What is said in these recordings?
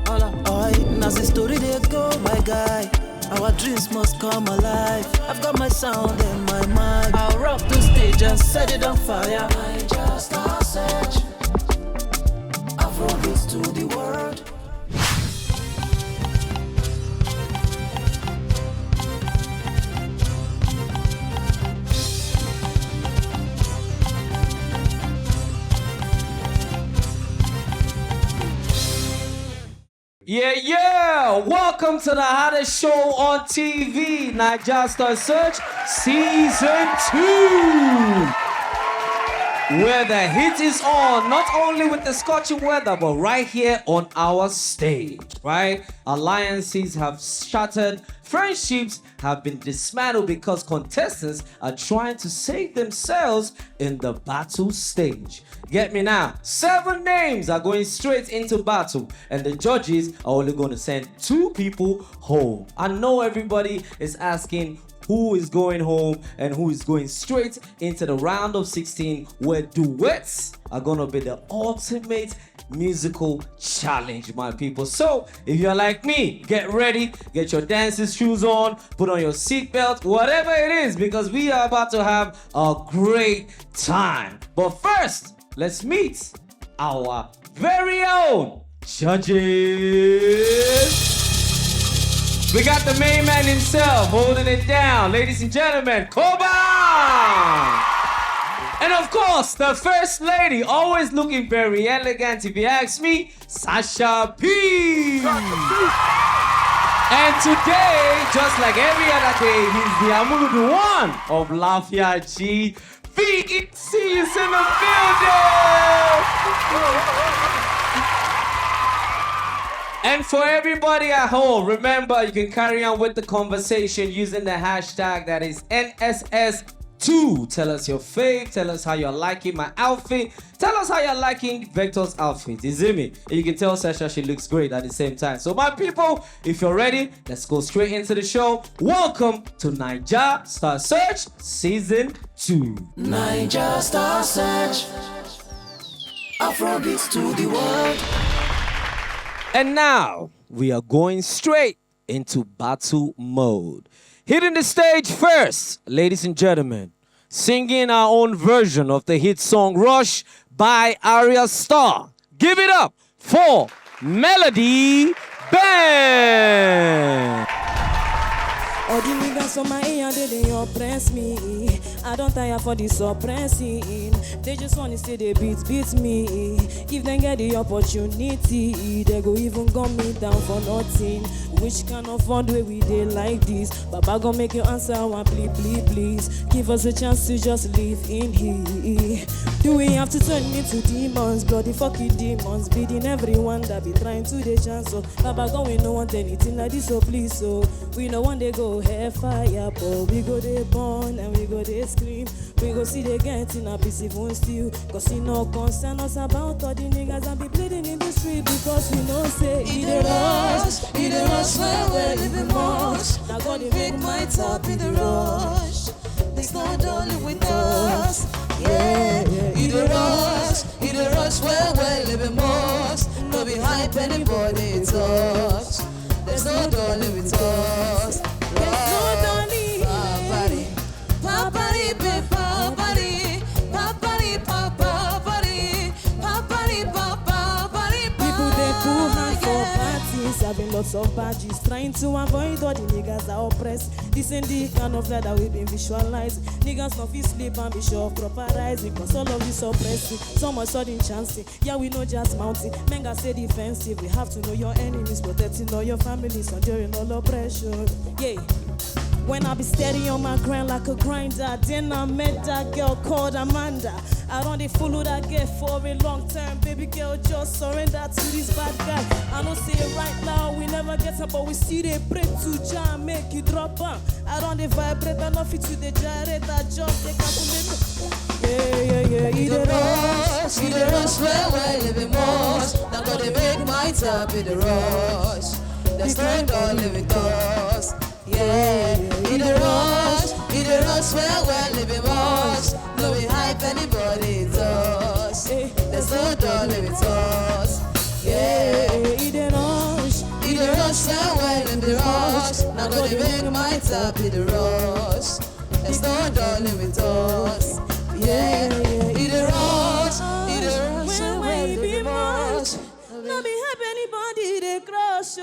And as the story they go, my guy, our dreams must come alive. I've got my sound and my mind. I'll rock the stage and set it on fire. Naija Star Search, Afrobeats to the world. Yeah! Welcome to the hottest show on TV, Naija Star Search Season 2. Where the heat is on, not only with the scorching weather, but right here on our stage, right? Alliances have shattered, friendships have been dismantled because contestants are trying to save themselves in the battle stage. Get me now. 7 names are going straight into battle, and the judges are only going to send 2 people home. I know everybody is asking who is going home and who is going straight into the round of 16, where duets are going to be the ultimate musical challenge, my people. So if you're like me, get ready, get your dancing shoes on, put on your seatbelt, whatever it is, because we are about to have a great time. But first, let's meet our very own judges. We got the main man himself holding it down. Ladies and gentlemen, Cobhams! And of course, the first lady, always looking very elegant if you ask me, Sasha P. And today, just like every other day, he's the Amudu one of Lafia G. VEC is in the building! And for everybody at home, remember you can carry on with the conversation using the hashtag that is NSS2. Tell us your fave, tell us how you're liking my outfit, tell us how you're liking Vector's outfit. Is it me? And you can tell Sasha she looks great at the same time. So my people, if you're ready, let's go straight into the show. Welcome to Naija Star Search Season 2. Naija Star Search, Afrobeats to the world. And now, we are going straight into battle mode. Hitting the stage first, ladies and gentlemen, singing our own version of the hit song Rush by Naija Star. Give it up for Melody Band. All the niggas on my ear, they oppress me. I don't tire for the suppressing. They just wanna say they beat me. If they get the opportunity, they go even gun me down for nothing. Which kind of fun way we dey like this? Baba gon' make you answer one, please. Give us a chance to just live in here. Do we have to turn into demons? Bloody fucking demons, beating everyone that be trying to the chance. So Baba gon' we no want anything like this, so please. So we no one they go hellfire, but we go they burn and we go they scream. We go see they get in a piece even still. Cause we no concern us about all the niggas and be bleeding in the street. Because we know say it a rush, where we're living much. Now gonna make my top in the rush. They not only with us. Yeah, it a rush where we're living much. No be hype anybody touch. There's no dolly with us. There's no dolly. Papari, papari, papari, papari, papari, papari. People they too hard for parties, having lots of badges, trying to avoid all the niggas that oppress. This ain't the kind of life that we've been visualized. Niggas not fit sleep and be sure of proper rising. Cause all of this oppressing, so much sudden chancing. Yeah, we know just mounting. Men got stay defensive. We have to know your enemies, protecting all your families, enduring all oppression. Yeah. When I be steady on my grind like a grinder, then I met that girl called Amanda. I don't dey follow that girl for a long time. Baby girl, just surrender to this bad guy. I know say it right now, we never get up, but we see they pray to Jah make you drop on. I don't dey vibrate, I know fit to the gyrate. I just dey calculate. Yeah. It a rush where we're living much. Now gonna make my top in the rush. That's not all living us. Yeah, in the rush where we're living much. No we hype anybody touch. There's no dolly with us. Yeah, in the rush rush, yeah, well in the rush. Now go to make my top in the rush. It's not darling with us. Yeah, in the rush, yeah, well in the rush. No be help anybody they crush.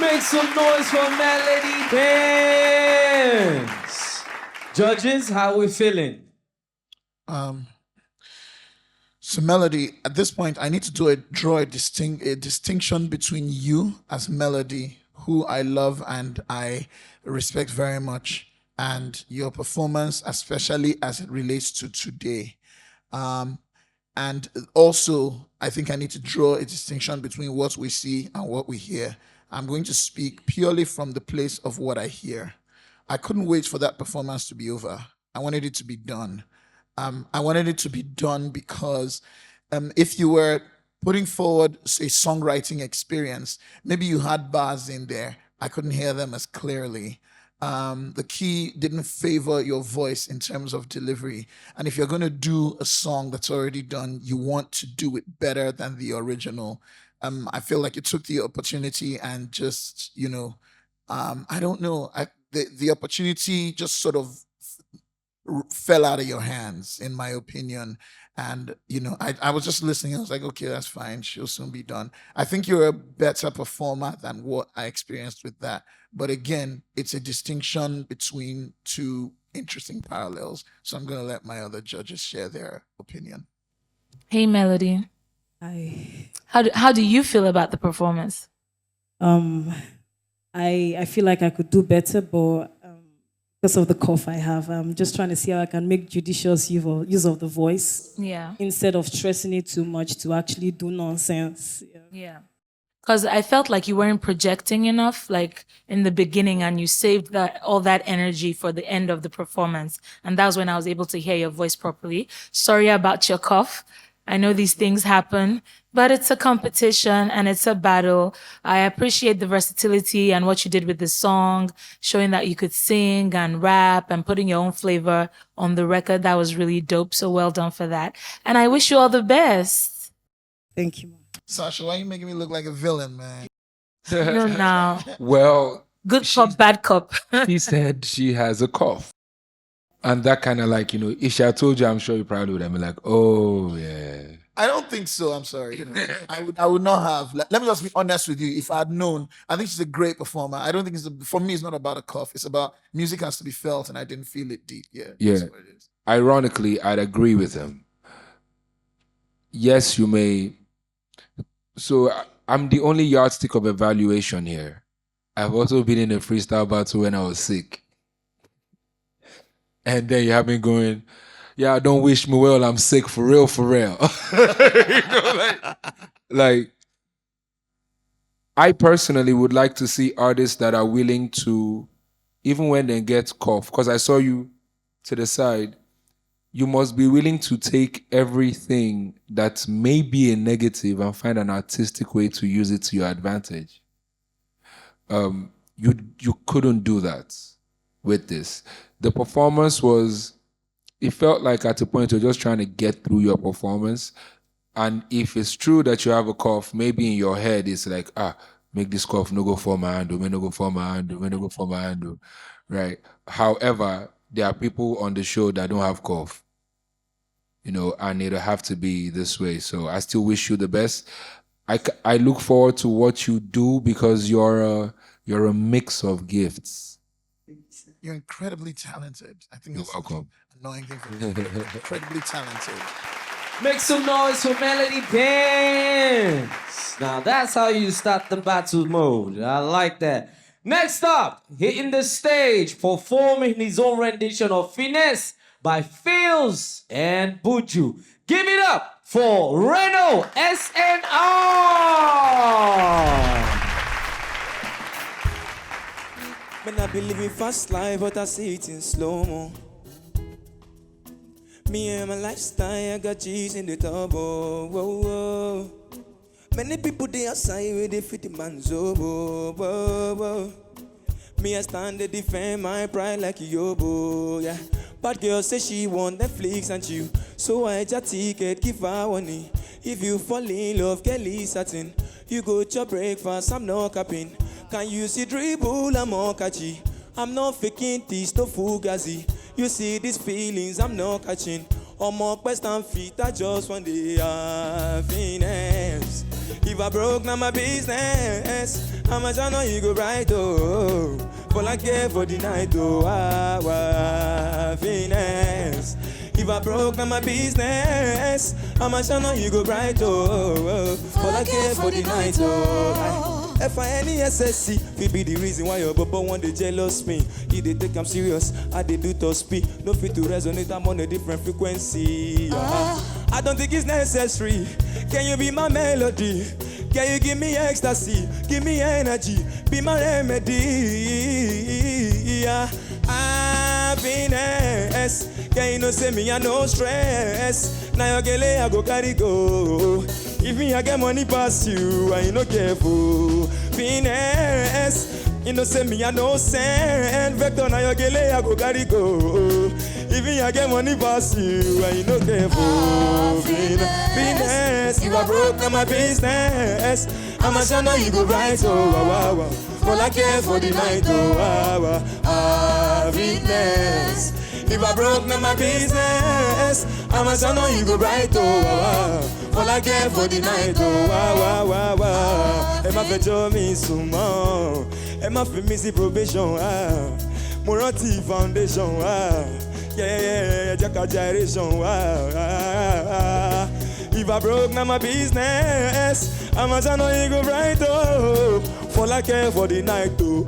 Make some noise for Melody Benz. Judges, how we feeling? So Melody, at this point, I need to draw a distinction between you as Melody, who I love and I respect very much, and your performance, especially as it relates to today. And also, I think I need to draw a distinction between what we see and what we hear. I'm going to speak purely from the place of what I hear. I couldn't wait for that performance to be over. I wanted it to be done. I wanted it to be done because if you were putting forward a songwriting experience, maybe you had bars in there. I couldn't hear them as clearly. The key didn't favor your voice in terms of delivery. And if you're going to do a song that's already done, you want to do it better than the original. I feel like you took the opportunity and just, I don't know, the opportunity just sort of fell out of your hands, in my opinion. And, I was just listening. I was like, okay, that's fine. She'll soon be done. I think you're a better performer than what I experienced with that. But again, it's a distinction between two interesting parallels. So I'm going to let my other judges share their opinion. Hey, Melody. I How do you feel about the performance? I feel like I could do better, but because of the cough I have, I'm just trying to see how I can make judicious use of the voice. Yeah. Instead of stressing it too much to actually do nonsense. Yeah. Because I felt like you weren't projecting enough, like in the beginning, and you saved all that energy for the end of the performance. And that was when I was able to hear your voice properly. Sorry about your cough. I know these things happen, but it's a competition and it's a battle. I appreciate the versatility and what you did with the song, showing that you could sing and rap and putting your own flavor on the record. That was really dope. So well done for that. And I wish you all the best. Thank you. Sasha, why are you making me look like a villain, man? No, no. Well, Good cop, bad cop. he said she has a cough. And that kind of like, if she had told you, I'm sure you probably would have been like, oh, yeah. I don't think so. I'm sorry. I would not have. Let me just be honest with you. If I had known, I think she's a great performer. I don't think for me, it's not about a cough. It's about music has to be felt, and I didn't feel it deep. Yeah. Yeah. That's what it is. Ironically, I'd agree with him. Yes, you may. So I'm the only yardstick of evaluation here. I've also been in a freestyle battle when I was sick. And then you have me going, yeah, don't wish me well, I'm sick for real, for real. like, I personally would like to see artists that are willing to, even when they get cough, because I saw you to the side, you must be willing to take everything that may be a negative and find an artistic way to use it to your advantage. You couldn't do that with this. The performance it felt like at a point you're just trying to get through your performance. And if it's true that you have a cough, maybe in your head it's like, make this cough no go for my handle, no go for my handle, no go for my handle, right? However, there are people on the show that don't have cough, and it'll have to be this way. So I still wish you the best. I look forward to what you do because you're a mix of gifts. You're incredibly talented. I think You're that's welcome. the annoying thing for me. Incredibly talented. Make some noise for Melody Benz. Now that's how you start the battle mode. I like that. Next up, hitting the stage, performing his own rendition of Finesse by Fields and Buju. Give it up for Reno SNR. Man, I be living fast life, but I see it in slow-mo. Me and my lifestyle, I got G's in the turbo. Whoa, whoa. Many people they outside where they fit the man's oboe. Whoa, whoa. Me I stand to defend my pride like Yobo, yeah. Bad girl say she want Netflix and chill. So I just ticket, give her money. If you fall in love, Kelly satin. You go to breakfast, I'm not capping. Can you see dribble, I'm all catchy. I'm not faking this, no fugazi. You see these feelings, I'm not catching. On my quest and feet, I just want the happiness. If I broke, now my business. How much I know you go right, oh. But I care for the night, oh. Happiness. If I broke, now my business. How much I know you go right, oh. But I care for the night, oh. FINESSC, we be the reason why your bubble want the jealous me. If they take I'm serious, I they do to speak. No fit to resonate, I'm on a different frequency. I don't think it's necessary. Can you be my melody? Can you give me ecstasy? Give me energy, be my remedy. Happiness. Can you no say me I no stress? Now your gele I go carry go. If me I get money past you, I ain't no careful. Finesse, you know say me I no send. Vector now your gele I go carry go. If me I get money past you, I ain't no careful. Finesse, if I broke now my business, I'ma show now you go right, oh wow wow. All I care for the night, oh wow. Happiness. If I broke now my business, I'ma show now you go right, oh wow. All I care for the night, oh wow. Emma fetch me some more. Emma for me see probation, Morati foundation, yeah, Jacka gyration, If I broke now my business, I'ma show now you go right, oh. All I care for the night, oh.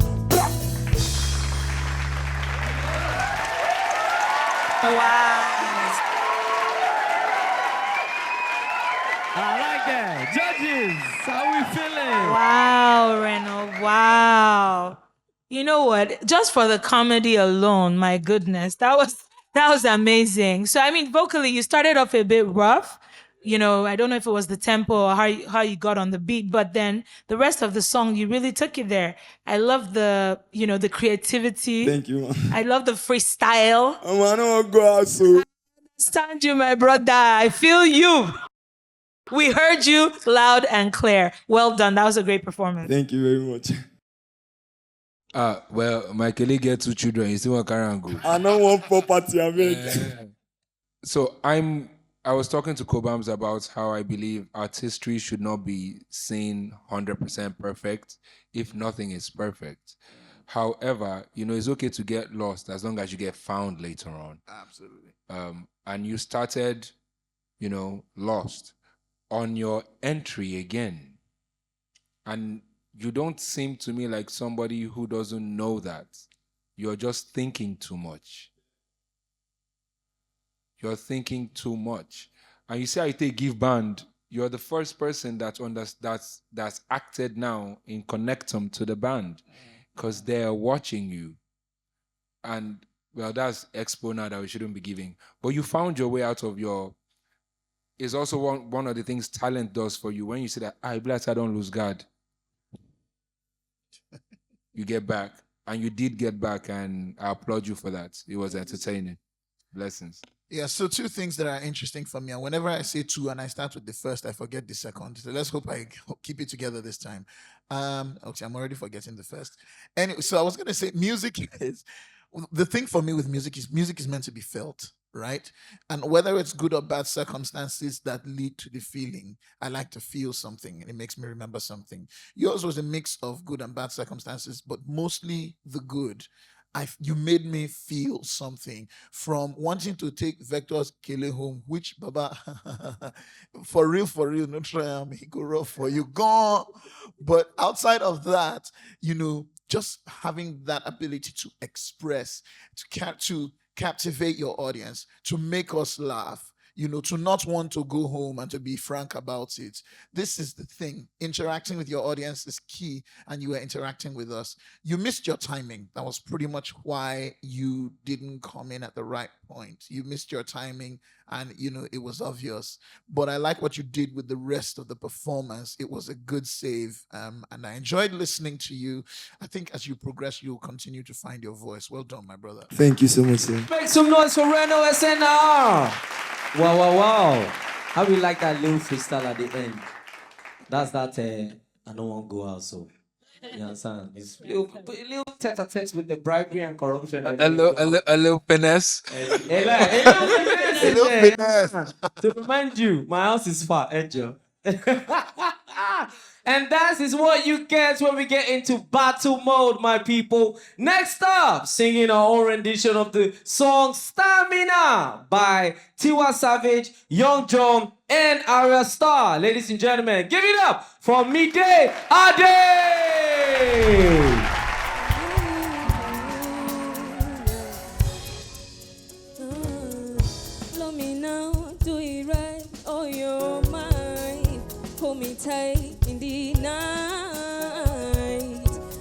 Wow. I like that. Judges, how we feeling? Wow, Reno. Wow. You know what? Just for the comedy alone, my goodness, that was amazing. So I mean, vocally, you started off a bit rough. You know, I don't know if it was the tempo or how you got on the beat, but then the rest of the song, you really took it there. I love the creativity. Thank you, man. I love the freestyle. I wanna go out so. Stand you, my brother. I feel you. We heard you loud and clear. Well done. That was a great performance. Thank you very much. Well, my colleague get 2 children. You still want to carry and go. I don't want property, I mean. So I was talking to Cobhams about how I believe artistry should not be seen 100% perfect if nothing is perfect. However, it's okay to get lost as long as you get found later on. Absolutely. And you started, lost on your entry again. And you don't seem to me like somebody who doesn't know that. You're just thinking too much. You're thinking too much. And you say I take give band, you're the first person that's acted now in Connectum to the band because they're watching you. And well, that's expo now that we shouldn't be giving. But you found your way out of it's also one of the things talent does for you. When you say that, I don't lose God. You get back. And you did get back, and I applaud you for that. It was entertaining. Blessings. Yeah, so 2 things that are interesting for me. And whenever I say 2 and I start with the first, I forget the second. So let's hope I keep it together this time. Okay, I'm already forgetting the first. Anyway, so I was going to say music is... The thing for me with music is meant to be felt, right? And whether it's good or bad circumstances that lead to the feeling, I like to feel something and it makes me remember something. Yours was a mix of good and bad circumstances, but mostly the good. You made me feel something from wanting to take Vector's Kele home, which Baba, for real, no try he go rough for you, gone. But outside of that, just having that ability to express, to captivate your audience, to make us laugh, to not want to go home and to be frank about it. This is the thing. Interacting with your audience is key, and you were interacting with us. You missed your timing. That was pretty much why you didn't come in at the right point. You missed your timing, and it was obvious. But I like what you did with the rest of the performance. It was a good save, and I enjoyed listening to you. I think as you progress, you'll continue to find your voice. Well done, my brother. Thank you so much, sir. Make some noise for Reno SNR. Wow, wow, wow. How do you like that little freestyle at the end? That's that, I don't want to go out, so. You understand? It's little tete-a-tete with the bribery and corruption. A little finesse. A little finesse. To remind you, my house is far, Angel. And that is what you get when we get into battle mode, my people. Next up, singing our own rendition of the song Stamina by Tiwa Savage, Young John, and Naija Star. Ladies and gentlemen, give it up for Midday Ade! Love me now, do it right, oh you're mine. Hold me tight in the night.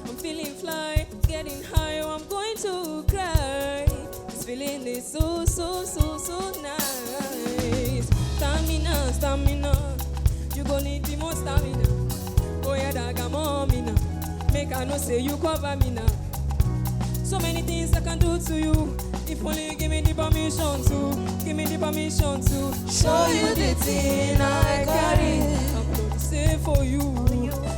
I'm feeling fly, getting high, oh, I'm going to cry. This feeling is so, so, so, so nice. Stamina, stamina, you gon' need the more stamina. Oh yeah, that got more me now. Make I know say you cover me now. So many things I can do to you. If only you give me the permission to, give me the permission to show you the thing I carry. I'm gonna say for you.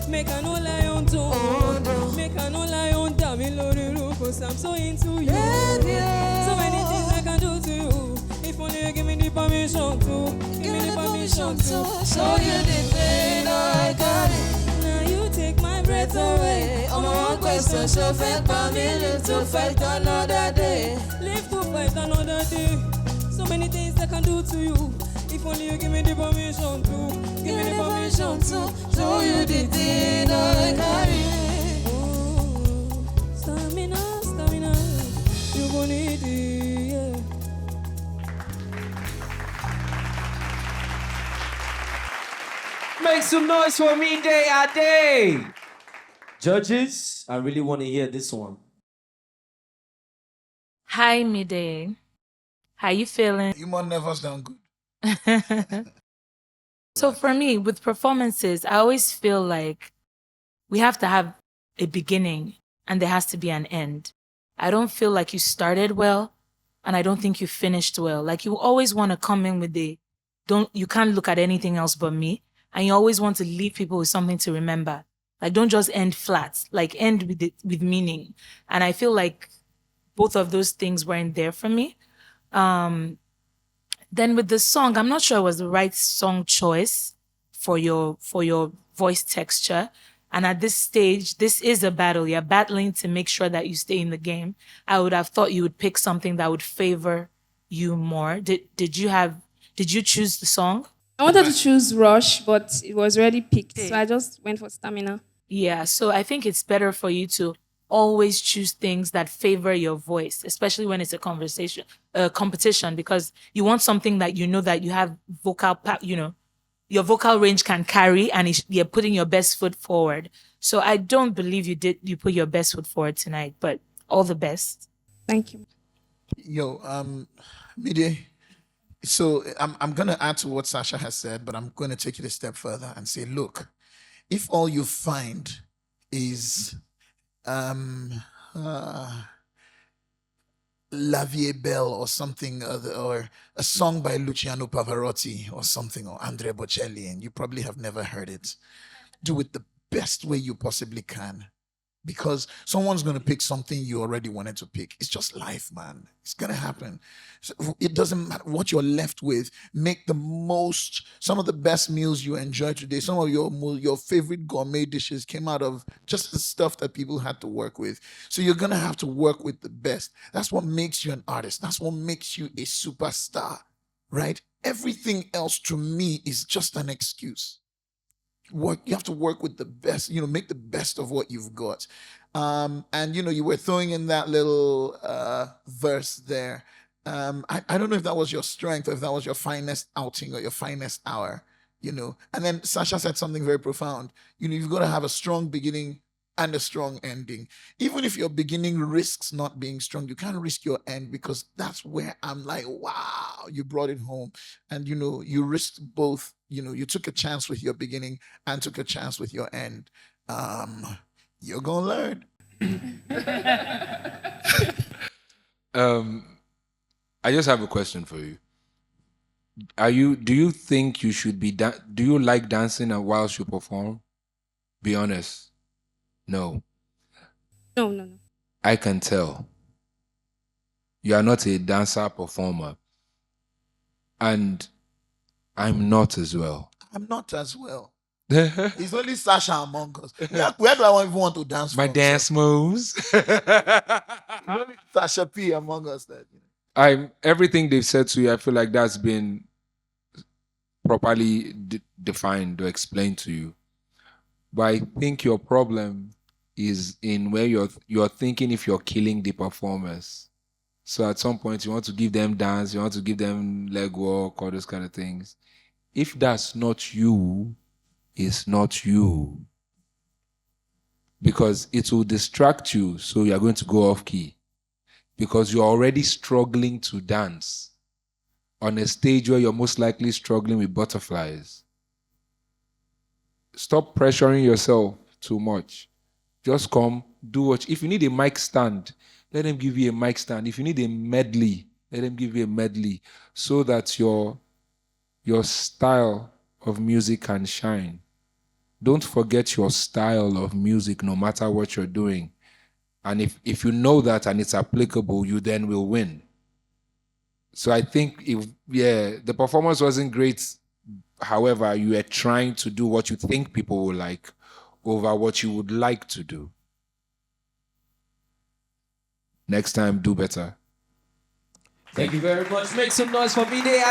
Make I no lie on to, make I no lie on Damiloriru, cause I'm so into you. So many things I can do to you. If only you give me the permission to, give me the permission to show you the thing I carry. Now you take my breath away. I'm one question, so fake me, live to fight another day. Live to fight another day. So many things I can do to you. If only you give me the permission to, give me the permission to show you the thing I carry. Oh, stamina, stamina, you gon' need it, yeah. Make some noise for Midday Ade! Judges, I really want to hear this one. Hi, Midday. How you feeling? Human never done good. So for me, with performances, I always feel like we have to have a beginning and there has to be an end. I don't feel like you started well and I don't think you finished well. Like you always want to come in with you can't look at anything else but me. And you always want to leave people with something to remember. Like don't just end flat, like end with meaning. And I feel like both of those things weren't there for me. Then with the song, I'm not sure it was the right song choice for your voice texture. And at this stage, this is a battle. You're battling to make sure that you stay in the game. I would have thought you would pick something that would favor you more. Did you choose the song? I wanted to choose Rush, but it was already picked. So I just went for Stamina. Yeah, so I think it's better for you to always choose things that favor your voice, especially when it's a competition, because you want something that you know that you have your vocal range can carry and you're putting your best foot forward. So I don't believe you put your best foot forward tonight, but all the best. Thank you. Yo, Midday. So I'm gonna add to what Sasha has said, but I'm gonna take it a step further and say, look, if all you find is La Vie Belle or something, or a song by Luciano Pavarotti or something, or Andrea Bocelli, and you probably have never heard it, do it the best way you possibly can. Because someone's going to pick something you already wanted to pick. It's just life, man. It's going to happen. So it doesn't matter what you're left with. Make the most. Some of the best meals you enjoyed today, some of your favorite gourmet dishes came out of just the stuff that people had to work with. So you're going to have to work with the best. That's what makes you an artist. That's what makes you a superstar, right? Everything else to me is just an excuse. You have to work with the best, make the best of what you've got. And you were throwing in that little verse there. I don't know if that was your strength or if that was your finest outing or your finest hour, And then Sasha said something very profound. You've got to have a strong beginning and a strong ending. Even if your beginning risks not being strong, you can't risk your end, because that's where I'm like, wow, you brought it home. And, you risked both. You took a chance with your beginning and took a chance with your end. You're going to learn. I just have a question for you. Do you think you should be, do you like dancing whilst you perform? Be honest. No. No. I can tell. You are not a dancer performer. And I'm not as well. I'm not as well. It's only Sasha among us. Where do I even want to dance My from? dance moves. Only Sasha P among us. Everything they've said to you, I feel like that's been properly defined or explained to you. But I think your problem is in where you're thinking if you're killing the performers. So at some point you want to give them dance, you want to give them leg work, all those kind of things. If that's not you, it's not you. Because it will distract you, so you're going to go off key. Because you're already struggling to dance on a stage where you're most likely struggling with butterflies. Stop pressuring yourself too much. Just come, do what. If you need a mic stand, let them give you a mic stand. If you need a medley, let them give you a medley, so that your style of music can shine. Don't forget your style of music, no matter what you're doing. And if you know that and it's applicable, you then will win. So I think, the performance wasn't great. However, you are trying to do what you think people will like over what you would like to do. Next time, do better. Thank you very much. Make some noise for me day.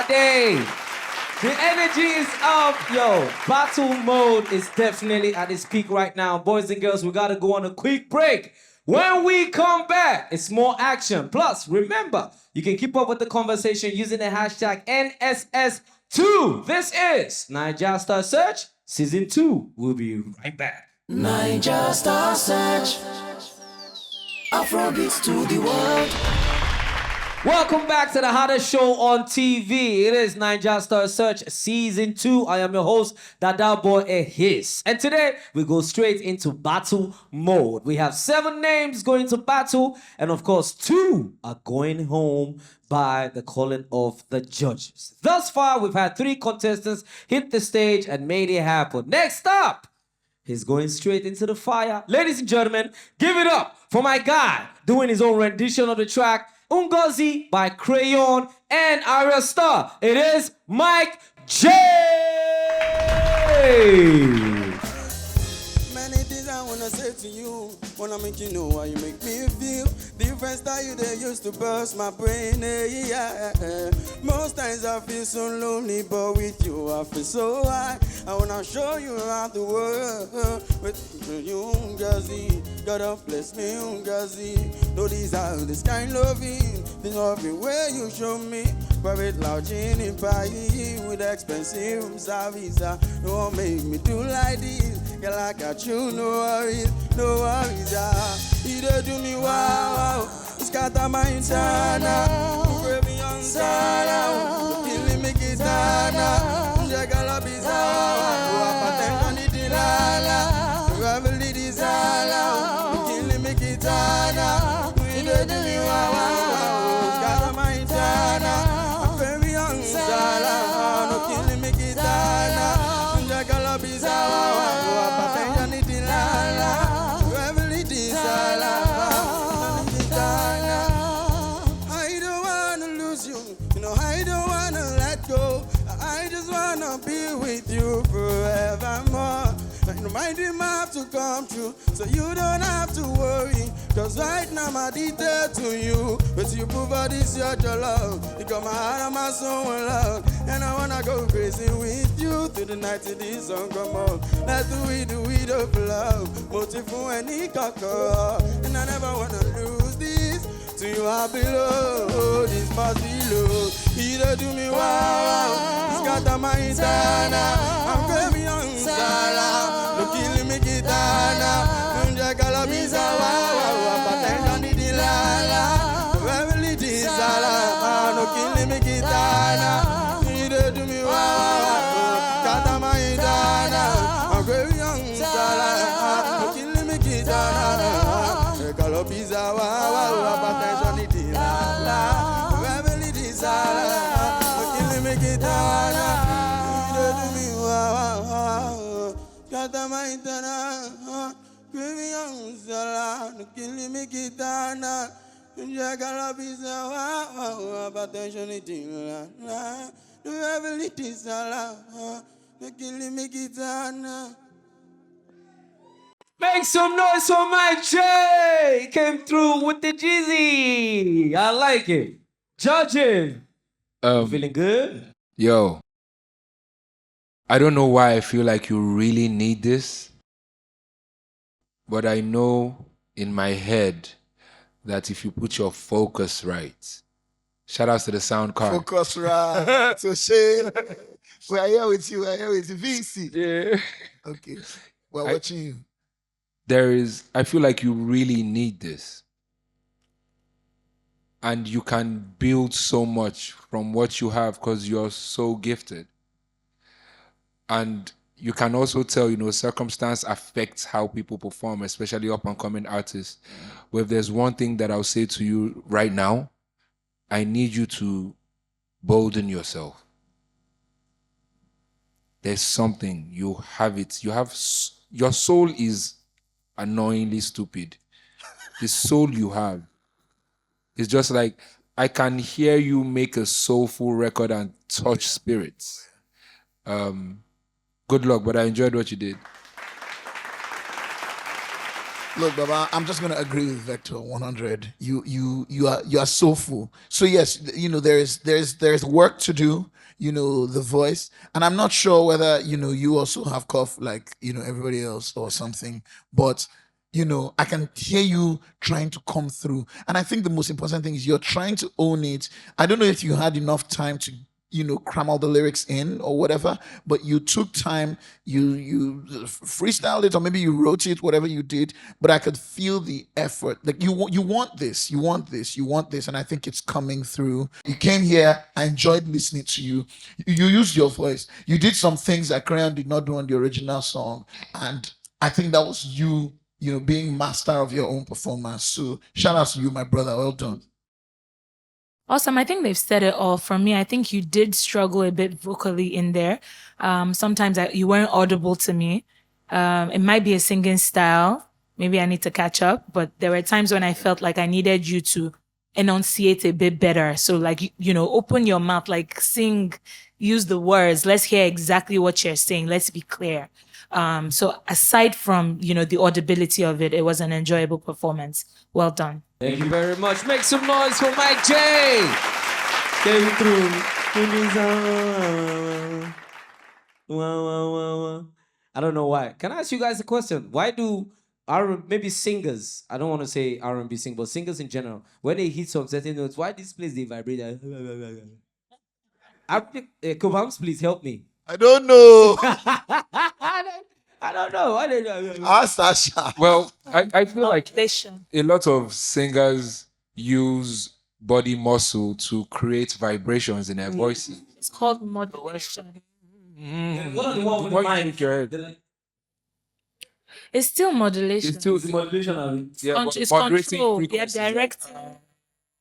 The energy is up, yo. Battle mode is definitely at its peak right now. Boys and girls, we gotta go on a quick break. When we come back, it's more action. Plus, remember, you can keep up with the conversation using the hashtag NSS2. This is Naija Star Search Season 2. We'll be right back. Naija Star Search, Afrobeats to the world. Welcome back to the hottest show on TV. It is Naija Star Search Season 2. I am your host, Dada Boy Ehiz. And today, we go straight into battle mode. We have 7 names going to battle. And of course, 2 are going home by the calling of the judges. Thus far, we've had 3 contestants hit the stage and made it happen. Next up, he's going straight into the fire. Ladies and gentlemen, give it up for my guy doing his own rendition of the track, Ungozi by Crayon and Naija Star. It is Mike J. Many things I wanna say to you, wanna make you know how you make me feel. Different style you they used to burst my brain. Yeah. Most times I feel so lonely, but with you I feel so high. I wanna show you around the world with you, Ungozi. God bless me, Ungozi. No desire this kind loving, this loving way you show me. Private lounge in Paris with expensive service. No one make me do like this. Girl, I got you, no worries. You don't do me wow. Scatter my internal. Baby on Zara. Killing me kitana. Jagala bizarre. Wapateng on the dilala. Ravelly desala. Killing me kitana. You don't do me wow. Scatter my internal. Baby on Zara. No killing me kitana. Jagala bizarre. Forevermore. My dream have to come true, so you don't have to worry. Cause right now I'm addicted to you. But you prove all this your love. You got my heart and my soul in love. And I wanna go crazy with you through the night till this song come on. Let's do it of love. Motive for any cocker. And I never wanna lose this. To you I belong, this must be love. He don't do me wow, scatter my internal. I'm baby on Sala, no killing me kitana. Unja kalabisa wow, patenga ni dilala. Family disala, no killing me kitana. He don't do me wow, scatter my internal. I'm baby on Sala, no killing me kitana. Kalabisa wow, patenga ni dilala. Family disala, no killing me kitana. He don't do me wow, scatter my internal. Baby, I'm Sala, no killing me kitana. Unjagala pizza, wow, attention it la. Do ever little Sala, no killing me kitana. Make some noise for Mike J. Came through with the Jeezy. I like it. Judging. Feeling good? Yo, I don't know why I feel like you really need this, but I know in my head that if you put your focus right, shout out to the sound card. Focus, right? So Shane, we are here with you. We are here with you. VC. Yeah. Okay, we're watching you. I feel like you really need this. And you can build so much from what you have because you're so gifted. And you can also tell, circumstance affects how people perform, especially up-and-coming artists. But if there's one thing that I'll say to you right now, I need you to bolden yourself. There's something, you have it. Your soul is annoyingly stupid. The soul you have. It's just like, I can hear you make a soulful record and touch spirits. Good luck, but I enjoyed what you did. Look, Baba, I'm just gonna agree with Vector 100. You are soulful. So yes, there's work to do. The voice, and I'm not sure whether you also have cough like everybody else or something, but I can hear you trying to come through. And I think the most important thing is you're trying to own it. I don't know if you had enough time to cram all the lyrics in or whatever, but you took time, you freestyled it, or maybe you wrote it, whatever you did, but I could feel the effort. Like you want this, and I think it's coming through. You came here, I enjoyed listening to you. You used your voice. You did some things that Crayon did not do on the original song, and I think that was you being master of your own performance. So shout out to you, my brother. Well done. Awesome. I think they've said it all. For me, I think you did struggle a bit vocally in there. Sometimes you weren't audible to me. It might be a singing style. Maybe I need to catch up. But there were times when I felt like I needed you to enunciate a bit better. So like, open your mouth, like sing, use the words. Let's hear exactly what you're saying. Let's be clear. So aside from, the audibility of it, it was an enjoyable performance. Well done. Thank you very much. Make some noise for Mike J. Came through. I don't know why. Can I ask you guys a question? Why do maybe singers, I don't want to say R&B sing, but singers in general, when they hit some certain notes, why this place they vibrate? Cobhams, please help me. I don't know. I don't know. Ask Sasha. Well, I feel like Modulation. a lot of singers use body muscle to create vibrations in their voices. It's called modulation. What are the one with the What you mic? think your head? It's still modulation. It's still Modulation. It's moderating control. frequencies. They're directing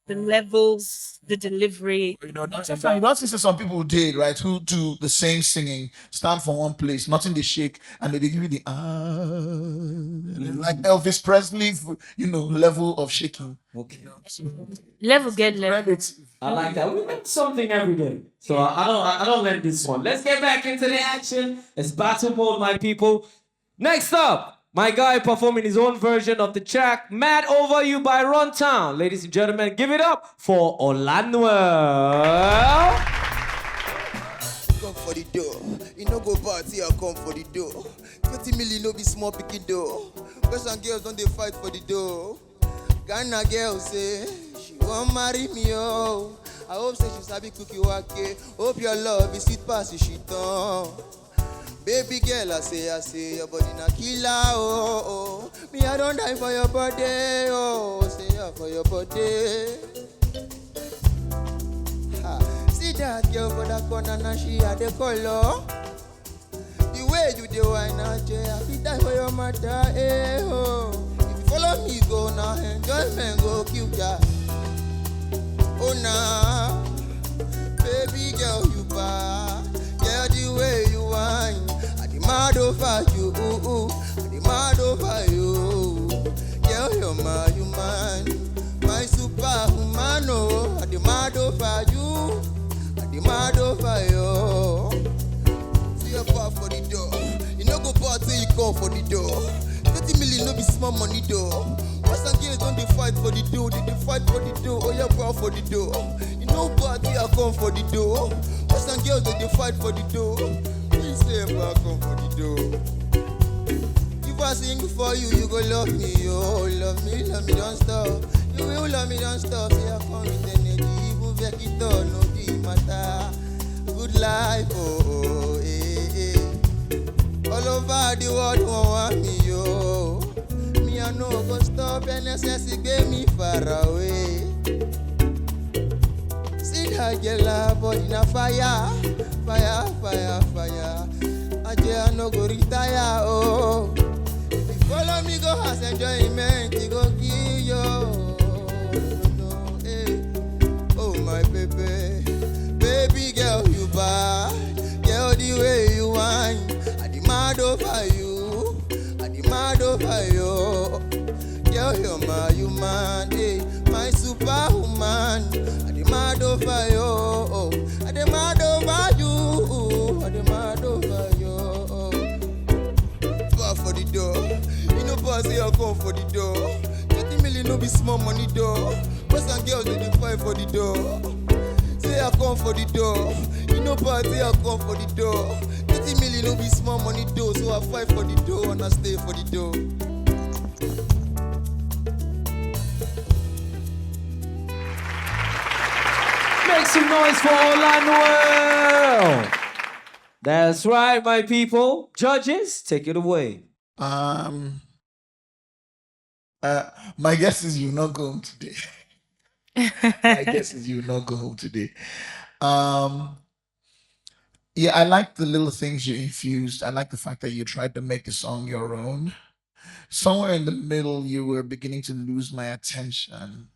the levels, the delivery. That's funny. Not since some people did, right, who do the same singing, stand for one place, nothing they shake, and they give you the like Elvis Presley, level of shaking. Okay. Level get level. I like that. We learn something every day. So I don't let this one. Let's get back into the action. It's battle mode, my people. Next up, my guy performing his own version of the track, Mad Over You by Runtown. Ladies and gentlemen, give it up for Olanuel. Come for the door. You no go party, I come for the door. 20 million no be small picking door. Boys and girls don't they fight for the door. Ghana girls say she wan marry me, oh. I hope say she sabi cook you wake. Hope your love is sweet past the shit on. Baby girl, I say, your body na killer, oh, oh. Me, I don't die for your body, oh. Say yeah for your body. Ha. See that girl for that corner, now she had the color. The way you do wine, I fit die for your mother, eh, oh. If you follow me, go now, enjoyment go kill ya. Oh, nah. Baby girl, you bad. Girl, the way you whine, I demand over you. I demand over you. Girl, you're you man. My superwoman, oh. I demand over you. I demand over you. See your bar for the door. You know go party, you come for the door. 30 million, no be small money, though. What's and girls don't they fight for the dough? They fight for the dough. Oh, you're proud for the dough. You know, but we are come for the dough. What's and girls don't they fight for the dough? Please say, I come for the dough. If I sing for you, you go love me. Oh, love me, don't stop. You will love me, don't stop. Say, I come with energy. Even back it on, no the matter. Good life, oh, eh, eh. All over the world, won't want me, yo. I know go stop NSS, get me far away. See that girl, body na fire, fire, fire, fire. I no go retire, oh. If you follow me, go has enjoyment, you go give yo. No, eh. Oh my baby, baby girl, you bad. Girl, the way you whine, I demand over you. Mad over you, girl, you're my human, eh? My superwoman. I demand over you, I demand over you, I demand over you. Bar for the door, you know, boss, say I come for the door. 30 million, no be small money, door. Boys and girls, they fight for the door. Say I come for the door, you know, boss, say I come for the door. 30 million no be small money dough, so I fight for the dough and I stay for the dough. Make some noise for Olanuel. That's right, my people. Judges, take it away. My guess is you'll not go home today. My guess is you'll not go home today. Yeah, I like the little things you infused. I like the fact that you tried to make the song your own. Somewhere in the middle, you were beginning to lose my attention.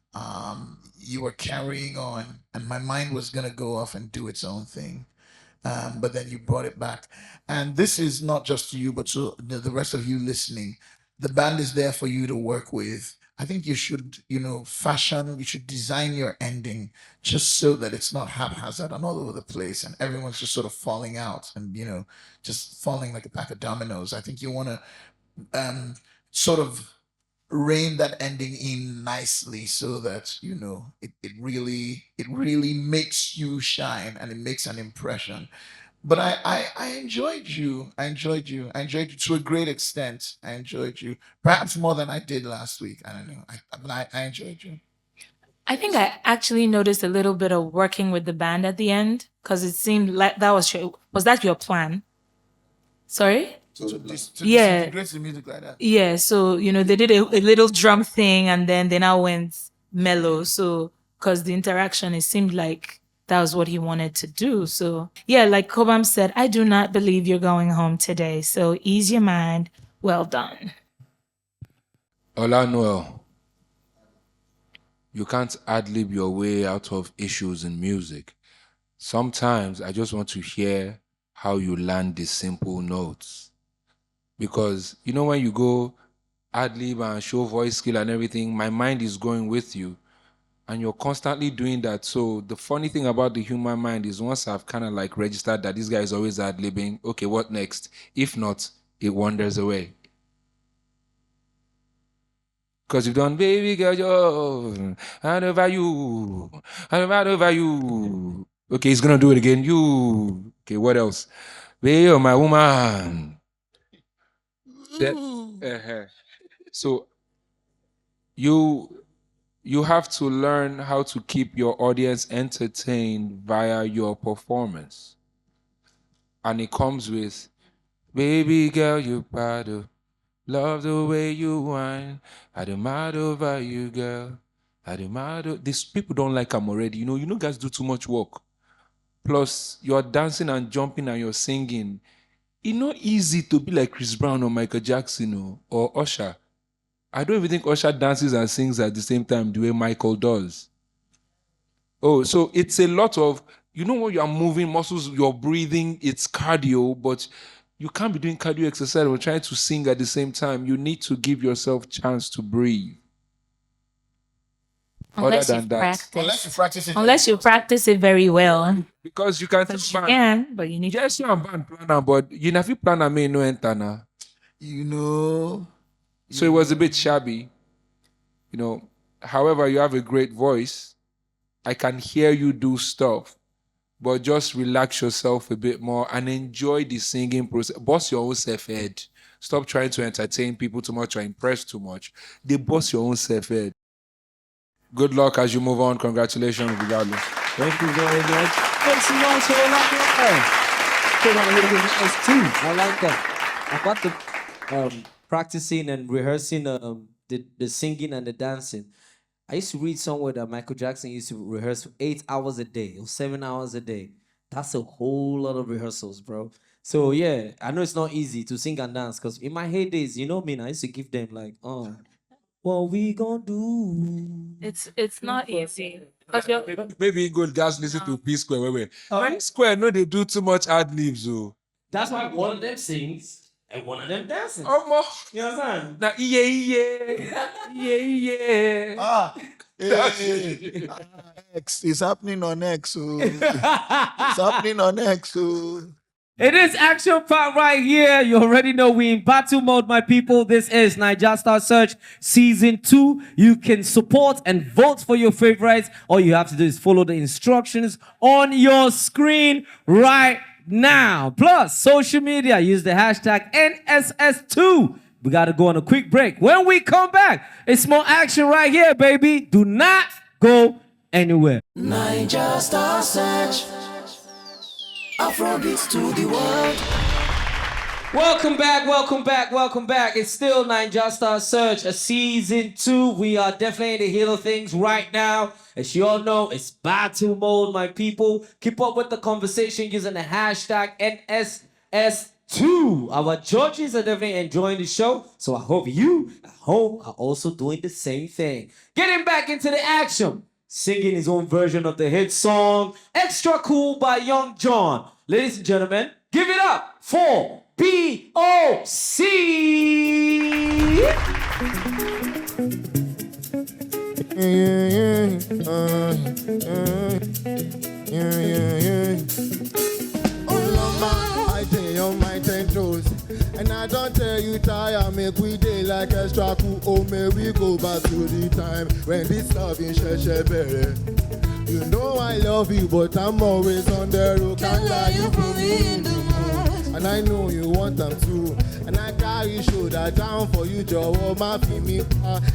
You were carrying on, and my mind was gonna go off and do its own thing. But then you brought it back. And this is not just to you, but to the rest of you listening. The band is there for you to work with. I think you should, you should design your ending just so that it's not haphazard and all over the place and everyone's just sort of falling out and, just falling like a pack of dominoes. I think you want to sort of rein that ending in nicely so that, it really makes you shine and it makes an impression. But I enjoyed you. I enjoyed you to a great extent. I enjoyed you, perhaps more than I did last week. I don't know. I enjoyed you. I think I actually noticed a little bit of working with the band at the end because it seemed like that was that your plan? Sorry? To Yeah. integrate the music like that. Yeah, so they did a little drum thing and then they now went mellow. So because the interaction, it seemed like that was what he wanted to do. So yeah, like Cobhams said, I do not believe you're going home today. So ease your mind. Well done. Olanuel, you can't ad-lib your way out of issues in music. Sometimes I just want to hear how you land the simple notes. Because, when you go ad-lib and show voice skill and everything, my mind is going with you. And you're constantly doing that. So the funny thing about the human mind is once I've kind of like registered that this guy is always ad-libbing, okay, what next? If not, it wanders away. Because you've done, baby girl, yo, hand over you, hand over you. Okay, he's going to do it again. You. Okay, what else? Baby, you're my woman. So, you have to learn how to keep your audience entertained via your performance. And it comes with, baby girl, you bad. Love the way you whine. I do mad over you, girl. I do mad. These people don't like them already. You know, guys do too much work. Plus, you're dancing and jumping and you're singing. It's not easy to be like Chris Brown or Michael Jackson or Usher. I don't even think Usher dances and sings at the same time the way Michael does. Oh, so it's a lot of, you know, when you're moving muscles, you're breathing, it's cardio, but you can't be doing cardio exercise or trying to sing at the same time. You need to give yourself a chance to breathe. Unless Other you than that, practice. Unless you practice it very well. because you can Because you can, but you need yes, you are band planner, but you know if you plan me no enter now. You know. So it was a bit shabby. You know, however, you have a great voice. I can hear you do stuff, but just relax yourself a bit more and enjoy the singing process. Boss your own self-head. Stop trying to entertain people too much or impress too much. They boss your own self-head. Good luck as you move on. Congratulations, regardless. Thank you very much. Thanks so much. I like that. About the practicing and rehearsing the singing and the dancing. I used to read somewhere that Michael Jackson used to rehearse for 8 hours a day or 7 hours a day. That's a whole lot of rehearsals, bro. So yeah, I know it's not easy to sing and dance because in my heydays, you know me, I used to give them like, what we gonna do? It's not easy. Because you're Maybe go just listen to P Square. Wait. P Square, no, they do too much ad libs. That's why one of them sings and one of them dances. Oh, You understand? now, yeah. X. It's happening on X. It's happening on X. It is action part right here. You already know we in battle mode, my people. This is Naija Star Search Season 2. You can support and vote for your favorites. All you have to do is follow the instructions on your screen right now. Plus, social media. Use the hashtag NSS2. We got to go on a quick break. When we come back, it's more action right here, baby. Do not go anywhere. Naija Star Search. Afrobeats to the world. Welcome back. It's still Naija Star Search, Season 2. We are definitely in the heat of things right now. As you all know, it's battle mode, my people. Keep up with the conversation using the hashtag NSS2. Our judges are definitely enjoying the show, so I hope you at home are also doing the same thing. Getting back into the action. Singing his own version of the hit song, Extra Cool by Young John. Ladies and gentlemen, give it up for B.O.C. I tell on my 10 toes. And I don't tell you tire, make we day like extra cool. Oh, may we go back to the time when this love in better. You know I love you, but I'm always on the road. Can't lie, you put me in the mood. And I know you want them too. And I carry shoulder down for you, Joe. My me.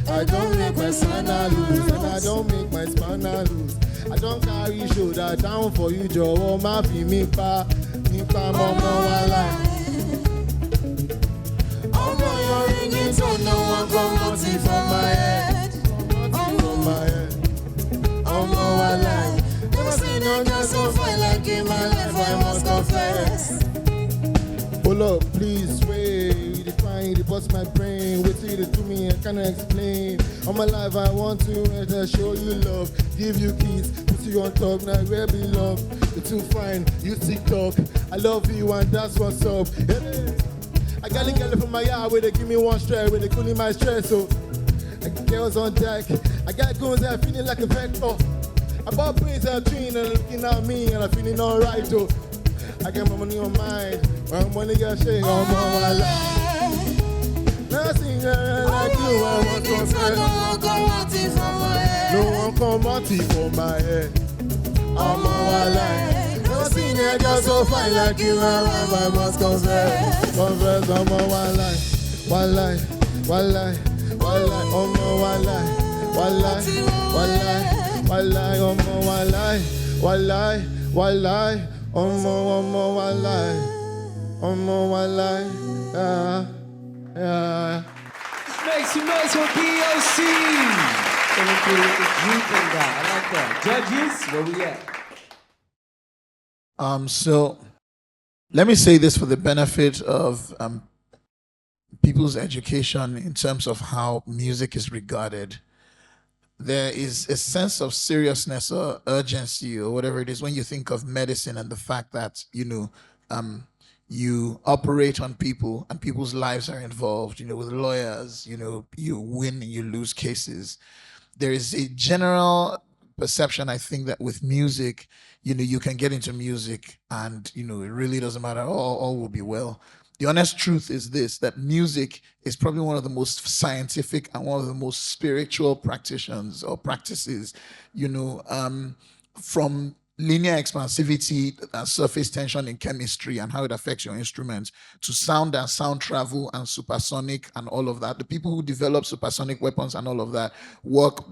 I don't make my spinal loose, and I don't make my spinal loose. I don't carry shoulder down for you, Joe. My me. Mama, like. You're ringing, so no one come nothing from my head. From my head. Oh no, I lie. Never seen no girl so fine like in my life, I must confess. Hold up, please wait. You define, you bust my brain. Wait till you do me, I cannot explain. All my life I want to show you love, give you keys, put you on top, now where belong. You're too fine, you TikTok. I love you and that's what's up. Hey. I got a girl from my yard where they give me one stress, where they cooling my stress, so I got girls on deck. I got goons that are feeling like a vector. I bought brains and a tree and looking at me and I'm feeling alright, though. I got my money on mine, when money get shake on my life. Nothing like you, I want to confess. No one come out from my head. No one come out from my head. On my life. Seen a girl so fine like you, I must confess. Confess, I'm a one life, on my one life, Wallahi, wallahi, wallahi, omo wallahi, wallahi, wallahi, omo wallahi, omo wallahi, yeah, yeah. Make some noise for POC. Coming through with the group and that. I like that. Judges, where we at? So let me say this for the benefit of people's education in terms of how music is regarded. There is a sense of seriousness or urgency or whatever it is when you think of medicine and the fact that, you operate on people and people's lives are involved, with lawyers, you win and you lose cases. There is a general perception, I think, that with music, you can get into music and, it really doesn't matter, all will be well. The honest truth is this, that music is probably one of the most scientific and one of the most spiritual practices, from linear expansivity and surface tension in chemistry and how it affects your instruments, to sound and sound travel and supersonic and all of that. The people who develop supersonic weapons and all of that work,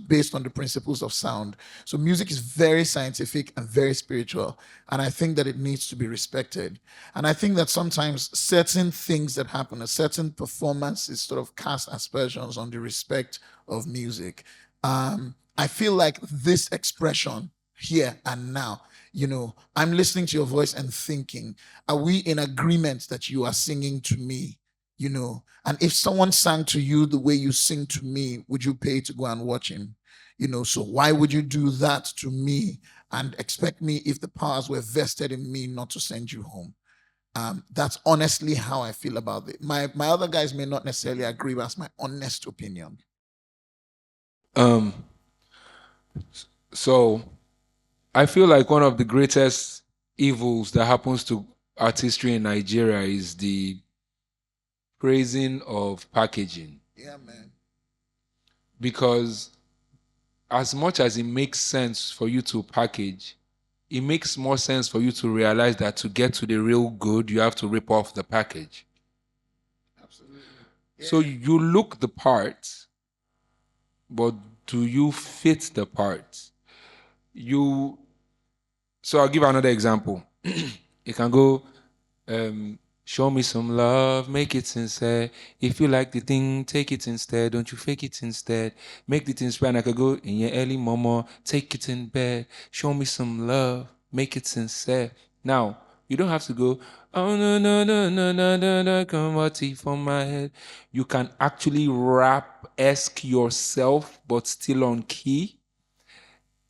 based on the principles of sound. So music is very scientific and very spiritual. And I think that it needs to be respected. And I think that sometimes certain things that happen, a certain performances sort of cast aspersions on the respect of music. I feel like this expression, here and now, I'm listening to your voice and thinking, are we in agreement that you are singing to me? And if someone sang to you the way you sing to me, would you pay to go and watch him? So why would you do that to me and expect me, if the powers were vested in me, not to send you home? That's honestly how I feel about it. My other guys may not necessarily agree, but that's my honest opinion. So I feel like one of the greatest evils that happens to artistry in Nigeria is the praising of packaging. Yeah, man. Because as much as it makes sense for you to package, it makes more sense for you to realize that to get to the real good, you have to rip off the package. Absolutely. Yeah. So you look the part, but do you fit the part? So I'll give another example. You can go, show me some love, make it sincere. If you like the thing, take it instead. Don't you fake it instead. Make the thing spread. And I could go, in your early mama, take it in bed. Show me some love, make it sincere. Now, you don't have to go, oh, no, come what tea from my head. You can actually rap-esque yourself, but still on key.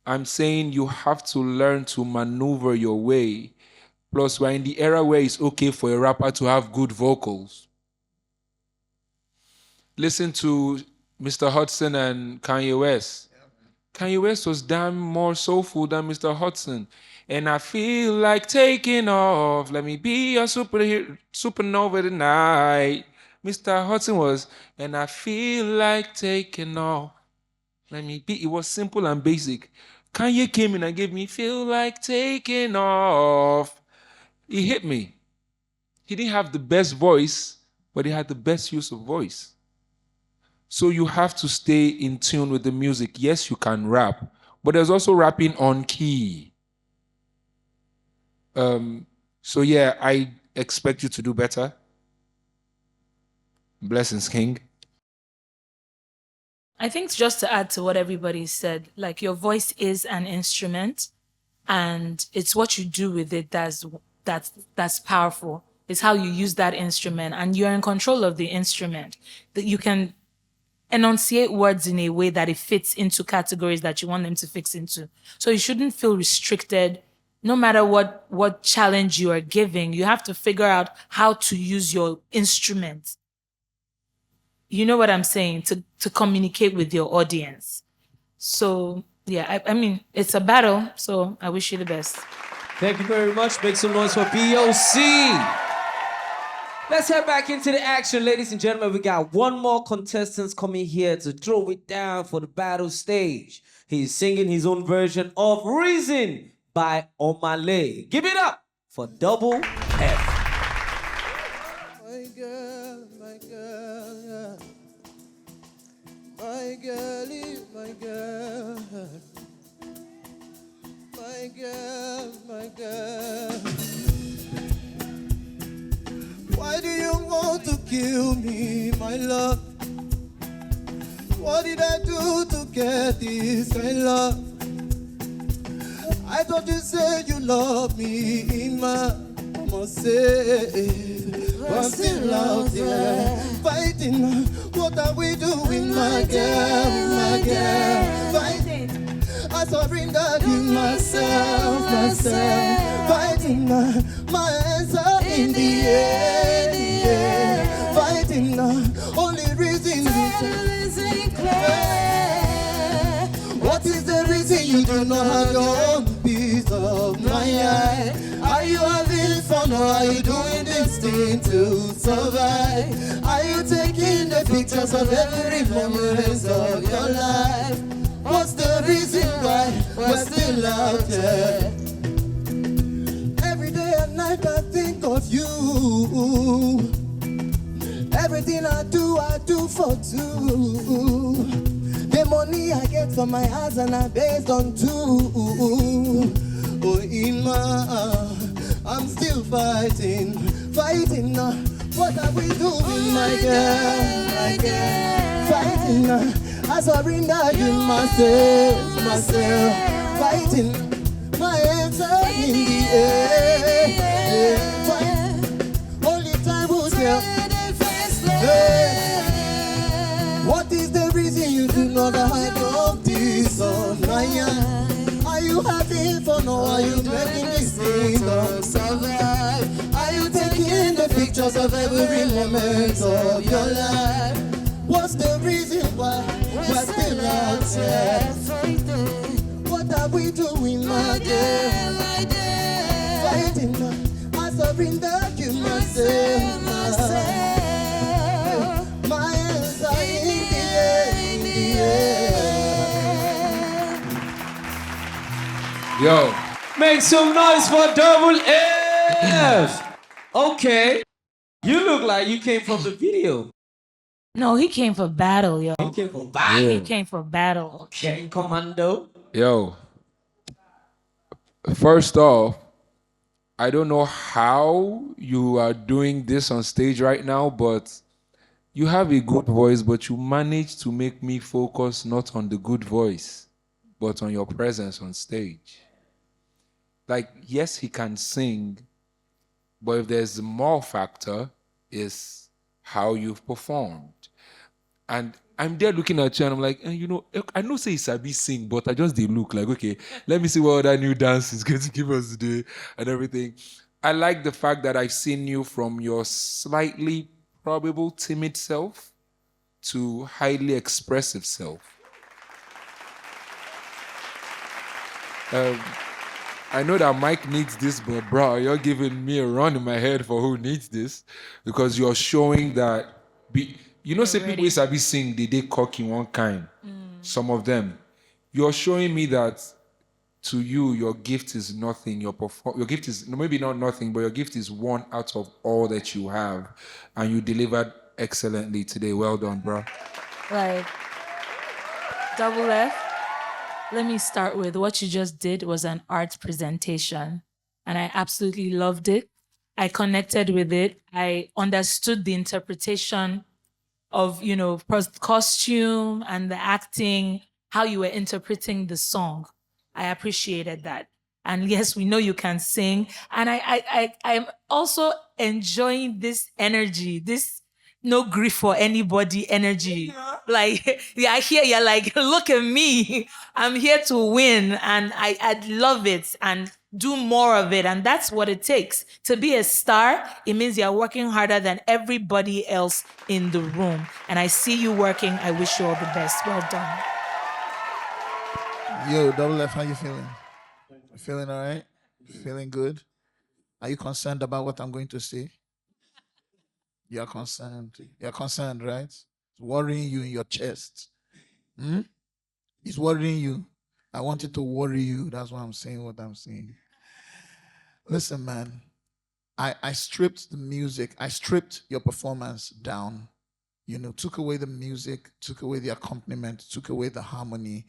I'm saying you have to learn to maneuver your way. Plus, we're in the era where it's okay for a rapper to have good vocals. Listen to Mr. Hudson and Kanye West. Kanye West was damn more soulful than Mr. Hudson. And I feel like taking off. Let me be a supernova tonight. Mr. Hudson was, and I feel like taking off. Let me be. It was simple and basic. Kanye came in and gave me feel like taking off. He hit me. He didn't have the best voice, but he had the best use of voice. So you have to stay in tune with the music. Yes, you can rap, but there's also rapping on key. So yeah, I expect you to do better. Blessings, King. I think just to add to what everybody said, like your voice is an instrument and it's what you do with it that's powerful. It's how you use that instrument and you're in control of the instrument. That you can enunciate words in a way that it fits into categories that you want them to fit into. So you shouldn't feel restricted. No matter what challenge you are giving, you have to figure out how to use your instrument. You know what I'm saying? To communicate with your audience. So, yeah, I mean, it's a battle, so I wish you the best. Thank you very much. Make some noise for POC. Let's head back into the action, ladies and gentlemen. We got one more contestant coming here to throw it down for the battle stage. He's singing his own version of Reason by Omale. Give it up for Double F. My girl, do to kill me, my love? What did I do to get this kind love? I thought you said you love me in my must say, but I'm still out there fighting. What are we doing, my girl, fighting? I surrender to myself, fighting. My hands are in the air, fighting. Only reason what is the reason you do not have your own peace of mind? Are you having fun or are you doing this thing to survive? Are you taking the pictures of every moment of your life? What's the reason why we're still out there? Every day and night I think of you. Everything I do for two. The money I get from my hands and I based on two. Oh, I'm still fighting. What are we doing, my girl? Fighting. I surrender to myself, fighting. My hands are in the air, fighting. Only time will tell. What is the reason you do not have your peace of mind? Are you having fun or are you making this thing survive? Are you taking the pictures of every moment of your life? What's the reason why we're still out there? What are we doing, my dear? Fighting, I surrender to myself. My hands are in the air. Yo, Make some noise for Double F. Okay. You look like you came from the video. No, he came for battle, yo. You came for battle. He came for battle. Okay, Commando. yo. First off, I don't know how you are doing this on stage right now, but you have a good voice, but you managed to make me focus not on the good voice, but on your presence on stage. Like, yes, he can sing, but if there's a more factor, is how you've performed. And I'm there looking at you and I'm like, I know say Sabi sing, but I just did look like, okay, let me see what other new dance is going to give us today and everything. I like the fact that I've seen you from your slightly probable timid self to highly expressive self. I know that Mike needs this, but bro, you're giving me a run in my head for who needs this, because you're showing that, say people who sabi sing, they cocky one kind, some of them. You're showing me that to you, your gift is nothing. Your gift is maybe not nothing, but your gift is one out of all that you have, and you delivered excellently today. Well done, bro. Like, Double F, let me start with what you just did was an art presentation, and I absolutely loved it. I connected with it. I understood the interpretation of, costume and the acting, how you were interpreting the song. I appreciated that. And yes, we know you can sing. And I'm also enjoying this energy, this no grief for anybody energy. Like, I hear you're like, look at me. I'm here to win. And I love it and do more of it. And that's what it takes. To be a star, it means you're working harder than everybody else in the room. And I see you working. I wish you all the best. Well done. Yo, Double F, how you feeling? Feeling all right? Feeling good? Are you concerned about what I'm going to say? You're concerned. You're concerned, right? It's worrying you in your chest. It's worrying you. I want it to worry you. That's why I'm saying what I'm saying. Listen, man. I stripped the music. I stripped your performance down. Took away the music, took away the accompaniment, took away the harmony,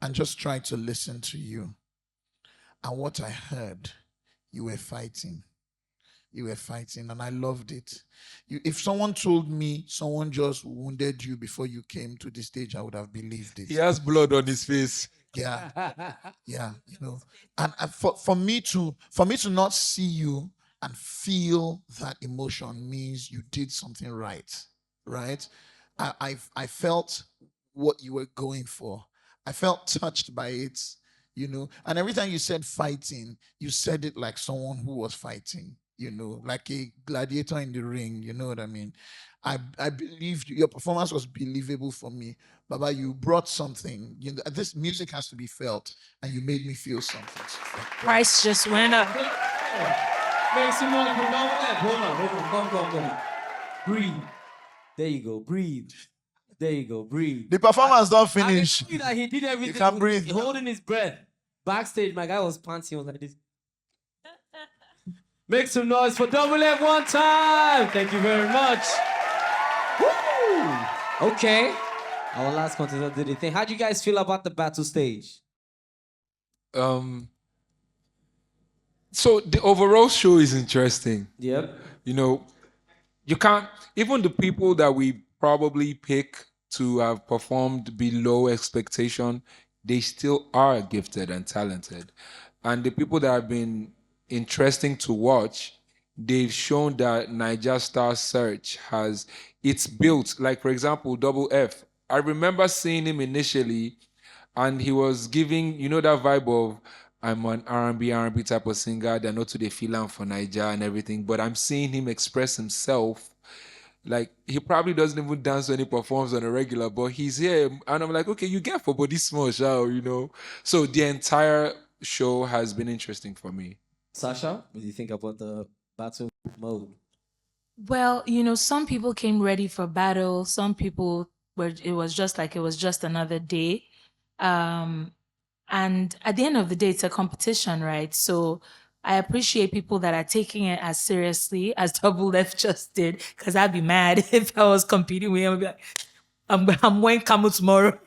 and just tried to listen to you. And what I heard, you were fighting. You were fighting, and I loved it. If someone told me someone just wounded you before you came to the stage, I would have believed it. He has blood on his face. Yeah, yeah, and for me to not see you and feel that emotion means you did something right, right? I felt what you were going for. I felt touched by it, and every time you said fighting, you said it like someone who was fighting, like a gladiator in the ring. You know what I mean? I believed you. Your performance was believable for me. Baba, you brought something. This music has to be felt, and you made me feel something. Price just went up. Make some noise for that. Hold on. Come. Breathe. There you go. Breathe. There you go. Breathe. The performance don't finish. I can see that he did everything. You can breathe. Holding his breath. Backstage, my guy was panting. Was like this. Make some noise for Double F one time. Thank you very much. Woo! Okay. Our last contestant did the thing. How do you guys feel about the battle stage? So the overall show is interesting. Yep. You can't, even the people that we probably pick to have performed below expectation, they still are gifted and talented. And the people that have been interesting to watch, they've shown that Naija Star Search it's built. Like, for example, Double F. I remember seeing him initially, and he was giving, that vibe of, I'm an R&B type of singer. They're not to the feeling for Naija and everything, but I'm seeing him express himself. Like, he probably doesn't even dance when he performs on a regular, but he's here, and I'm like, okay, you get for body small, So the entire show has been interesting for me. Sasha, what do you think about the battle mode? Well, some people came ready for battle. Some people it was just another day. And at the end of the day, it's a competition, right? So I appreciate people that are taking it as seriously as Double F just did, because I'd be mad if I was competing with him. I'd be like, I'm wearing camel tomorrow.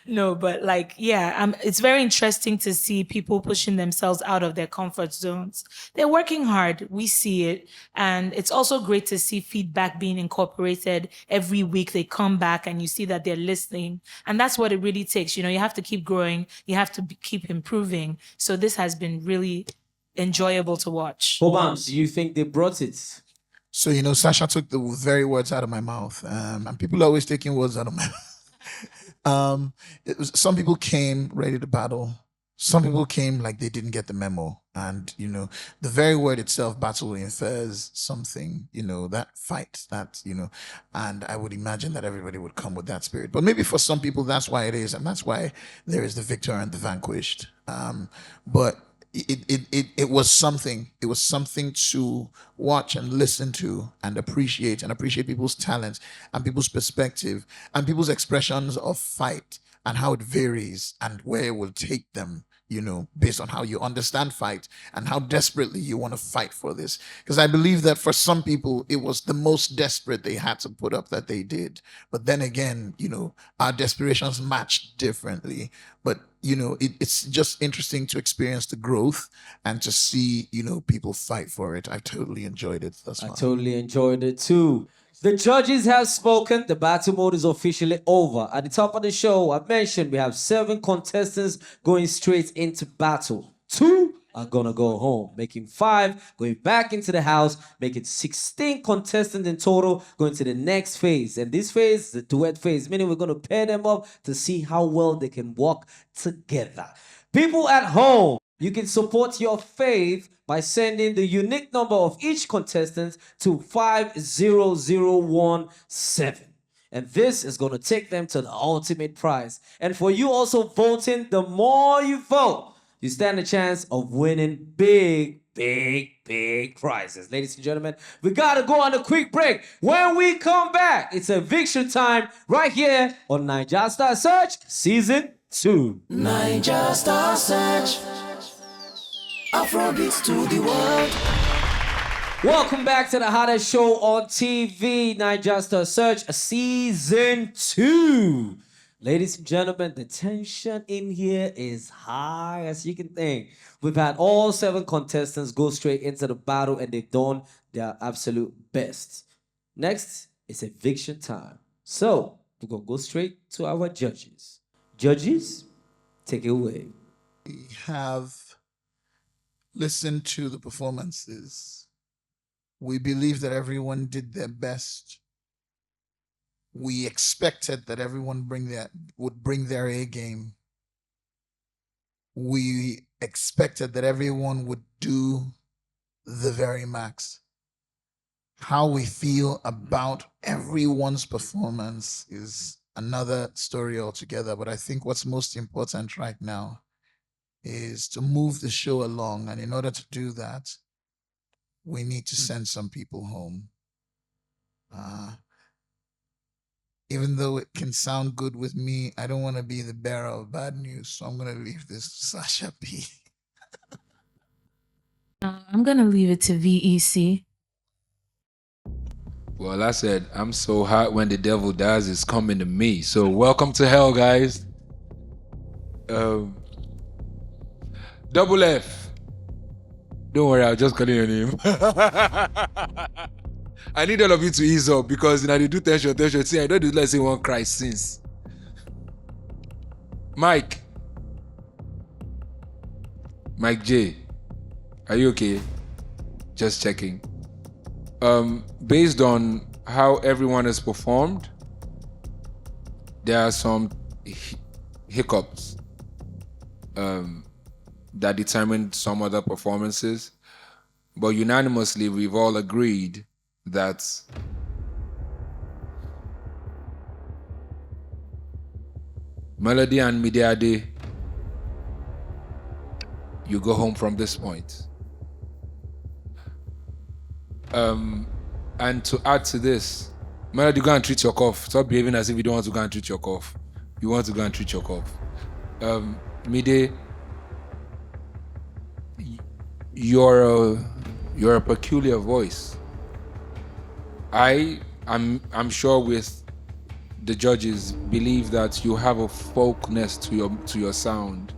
No, but it's very interesting to see people pushing themselves out of their comfort zones. They're working hard. We see it. And it's also great to see feedback being incorporated every week. They come back and you see that they're listening. And that's what it really takes. You have to keep growing. You have to keep improving. So this has been really enjoyable to watch. Cobhams, do you think they brought it? So, Sasha took the very words out of my mouth. And people are always taking words out of my mouth. Some people came ready to battle. Some people came like they didn't get the memo. And, the very word itself, battle, infers something, that fight, and I would imagine that everybody would come with that spirit. But maybe for some people, that's why it is. And that's why there is the victor and the vanquished. But it was something. It was something to watch and listen to and appreciate people's talents and people's perspective and people's expressions of fight and how it varies and where it will take them, based on how you understand fight and how desperately you want to fight for this. Because I believe that for some people, it was the most desperate they had to put up that they did. But then again, our desperations matched differently. But, it's just interesting to experience the growth and to see, people fight for it. I totally enjoyed it thus far. I totally enjoyed it too. The judges have spoken. The battle mode is officially over. At the top of the show, I mentioned we have 7 contestants going straight into battle. 2 are gonna go home, making 5 going back into the house, making 16 contestants in total going to the next phase. And this phase is the duet phase, meaning we're gonna pair them up to see how well they can work together. People at home, you can support your faith by sending the unique number of each contestant to 50017. And this is going to take them to the ultimate prize. And for you also voting, the more you vote, you stand a chance of winning big prizes. Ladies and gentlemen, we got to go on a quick break. When we come back, it's eviction time right here on Naija Star Search Season 2. Naija Star Search. Afrobeats to the world. Welcome back to the hottest show on TV, Naija Star Search Season 2. Ladies and gentlemen, the tension in here is high as you can think. We've had all 7 contestants go straight into the battle and they've done their absolute best. Next is eviction time. So, we're going to go straight to our judges. Judges, take it away. We have listened to the performances. We believe that everyone did their best. We expected that everyone would bring their A game. We expected that everyone would do the very max. How we feel about everyone's performance is another story altogether. But I think what's most important right now is to move the show along. And in order to do that, we need to send some people home. Even though it can sound good with me, I don't want to be the bearer of bad news. So I'm going to leave this to Sasha P. I'm going to leave it to VEC. Well, I said, I'm so hot when the devil dies, it's coming to me. So welcome to hell, guys. Double F. Don't worry, I'll just call your name. I need all of you to ease up because they do tension. See, I don't do like say one cry since. Mike J, are you okay? Just checking. Based on how everyone has performed, there are some hiccups that determined some other performances, but unanimously we've all agreed that Melody and Mideade, you go home from this point. And to add to this, Melody, go and treat your cough. Stop behaving as if you don't want to go and treat your cough. You want to go and treat your cough. Mide, you're a peculiar voice. I'm sure with the judges believe that you have a folkness to your sound,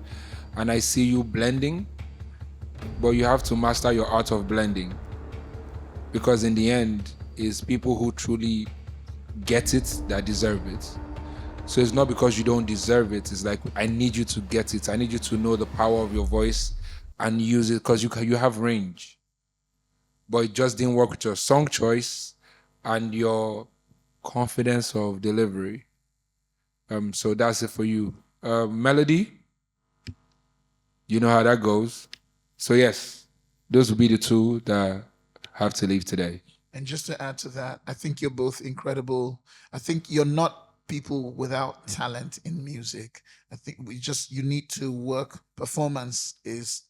and I see you blending, but you have to master your art of blending, because in the end, it's people who truly get it that deserve it. So it's not because you don't deserve it. It's like, I need you to get it. I need you to know the power of your voice and use it, because you have range. But it just didn't work with your song choice and your confidence of delivery. So that's it for you. Melody, you know how that goes. So yes, those will be the 2 that have to leave today. And just to add to that, I think you're both incredible. I think you're not people without talent in music. I think you need to work. Performance is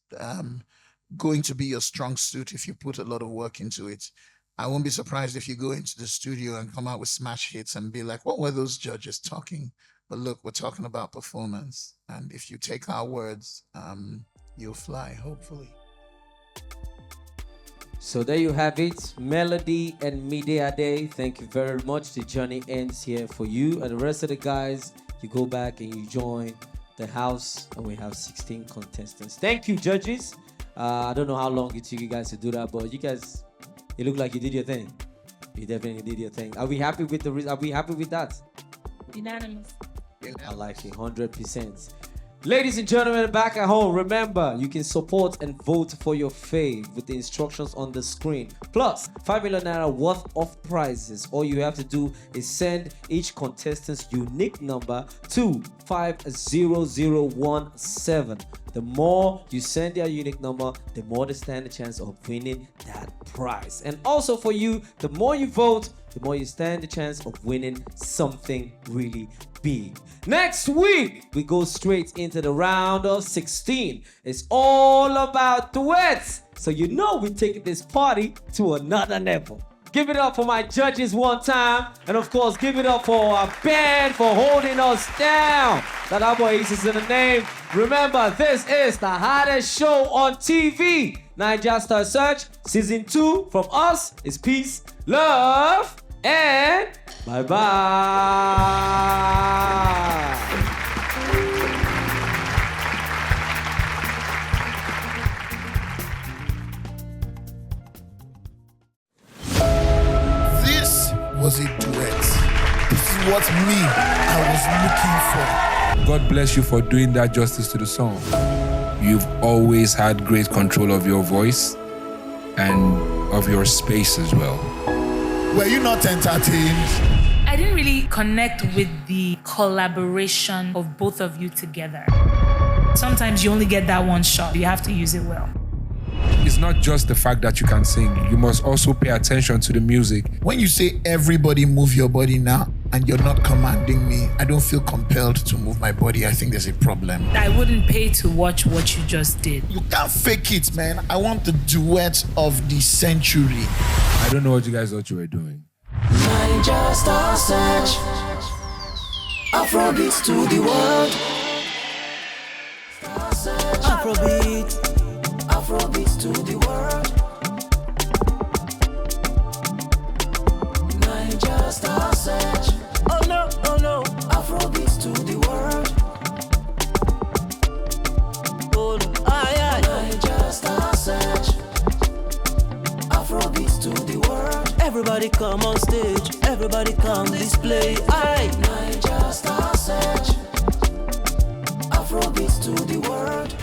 going to be your strong suit if you put a lot of work into it. I won't be surprised if you go into the studio and come out with smash hits and be like, what were those judges talking? But look, we're talking about performance. And if you take our words, you'll fly, hopefully. So there you have it, Melody and Mideade. Thank you very much. The journey ends here for you. And the rest of the guys, you go back and you join the house, and we have 16 contestants. Thank you, judges. I don't know how long it took you guys to do that, but you guys, it looked like you did your thing. You definitely did your thing. Are we happy with that? Unanimous. I like it, 100%. Ladies and gentlemen, back at home, remember, you can support and vote for your fave with the instructions on the screen. Plus, 5 million naira worth of prizes. All you have to do is send each contestant's unique number to 50017. The more you send their unique number, the more they stand a chance of winning that prize. And also for you, the more you vote, the more you stand a chance of winning something really big. Next week, we go straight into the round of 16. It's all about duets. So you know we're taking this party to another level. Give it up for my judges one time. And of course, give it up for our band for holding us down. That our boy Ehiz is in the name. Remember, this is the hottest show on TV. Naija Star Search, Season 2 from us is peace, love, and bye-bye. was a duet. This is what I was looking for. God bless you for doing that justice to the song. You've always had great control of your voice and of your space as well. Were you not entertained? I didn't really connect with the collaboration of both of you together. Sometimes you only get that one shot. You have to use it well. It's not just the fact that you can sing. You must also pay attention to the music. When you say everybody move your body now and you're not commanding me, I don't feel compelled to move my body. I think there's a problem. I wouldn't pay to watch what you just did. You can't fake it, man. I want the duet of the century. I don't know what you guys thought you were doing. Naija Star Search. Afrobeats to the world. Afrobeats. Afrobeats to the world. Naija Star Search. Oh no, oh no. Afrobeats to the world. Oh no, aye. Naija Star Search. Afrobeats to the world. Everybody come on stage. Everybody come display. Aye. Naija Star Search. Afrobeats to the world.